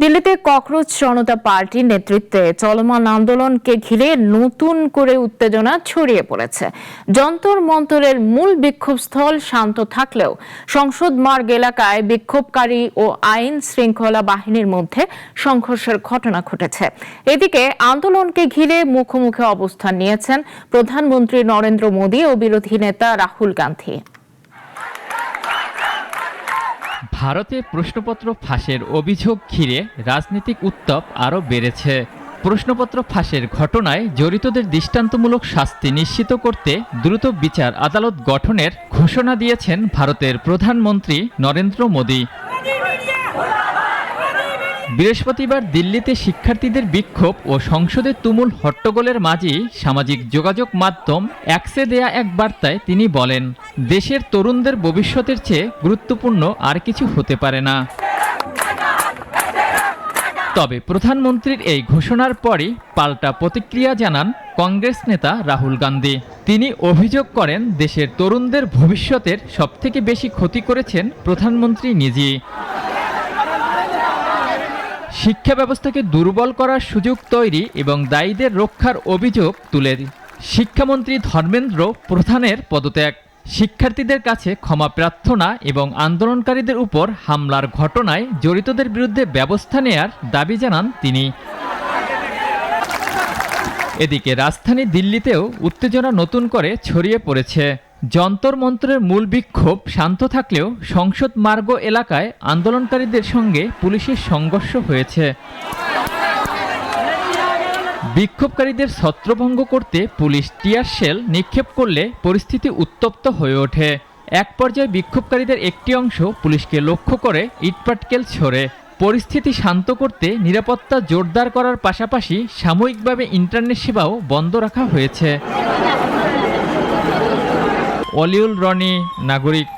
দিল্লিতে ককরোচ জনতা পার্টির নেতৃত্বে চলমান আন্দোলনকে ঘিরে নতুন করে উত্তেজনা ছড়িয়ে পড়েছে। যন্তর মন্তরের মূল বিক্ষোভস্থল শান্ত থাকলেও সংসদ মার্গ এলাকায় বিক্ষোভকারী ও আইন শৃঙ্খলা বাহিনীর মধ্যে সংঘর্ষের ঘটনা ঘটেছে। এদিকে আন্দোলনকে ঘিরে মুখোমুখি অবস্থান নিয়েছেন প্রধানমন্ত্রী নরেন্দ্র মোদী ও বিরোধী নেতা রাহুল গান্ধী। ভারতে প্রশ্নপত্র ফাঁসের অভিযোগ ঘিরে রাজনৈতিক উত্তাপ আরও বেড়েছে। প্রশ্নপত্র ফাঁসের ঘটনায় জড়িতদের দৃষ্টান্তমূলক শাস্তি নিশ্চিত করতে দ্রুত বিচার আদালত গঠনের ঘোষণা দিয়েছেন ভারতের প্রধানমন্ত্রী নরেন্দ্র মোদী। বৃহস্পতিবার দিল্লিতে শিক্ষার্থীদের বিক্ষোভ ও সংসদের তুমুল হট্টগোলের মাঝেই সামাজিক যোগাযোগ মাধ্যম এক্সে দেয়া এক বার্তায় তিনি বলেন, দেশের তরুণদের ভবিষ্যতের চেয়ে গুরুত্বপূর্ণ আর কিছু হতে পারে না। তবে প্রধানমন্ত্রীর এই ঘোষণার পরই পাল্টা প্রতিক্রিয়া জানান কংগ্রেস নেতা রাহুল গান্ধী। তিনি অভিযোগ করেন, দেশের তরুণদের ভবিষ্যতের সবথেকে বেশি ক্ষতি করেছেন প্রধানমন্ত্রী নিজেই। শিক্ষা ব্যবস্থাকে দুর্বল করার সুযোগ তৈরি এবং দায়ীদের রক্ষার অভিযোগ তুলে শিক্ষামন্ত্রী ধর্মেন্দ্র প্রধানের পদত্যাগ, শিক্ষার্থীদের কাছে ক্ষমা প্রার্থনা এবং আন্দোলনকারীদের উপর হামলার ঘটনায় জড়িতদের বিরুদ্ধে ব্যবস্থা নেয়ার দাবি জানান তিনি। এদিকে রাজধানী দিল্লিতেও উত্তেজনা নতুন করে ছড়িয়ে পড়েছে। যন্তর মন্তরের মূল বিক্ষোভ শান্ত থাকলেও সংসদ মার্গ এলাকায় আন্দোলনকারীদের সঙ্গে পুলিশের সংঘর্ষ হয়েছে। বিক্ষোভকারীদের ছত্রভঙ্গ করতে পুলিশ টিয়ার শেল নিক্ষেপ করলে পরিস্থিতি উত্তপ্ত হয়ে ওঠে। এক পর্যায়ে বিক্ষোভকারীদের একটি অংশ পুলিশকে লক্ষ্য করে ইটপাটকেল ছোড়ে। পরিস্থিতি শান্ত করতে নিরাপত্তা জোরদার করার পাশাপাশি সাময়িকভাবে ইন্টারনেট সেবাও বন্ধ রাখা হয়েছে। অলিউল রনি, নাগরিক।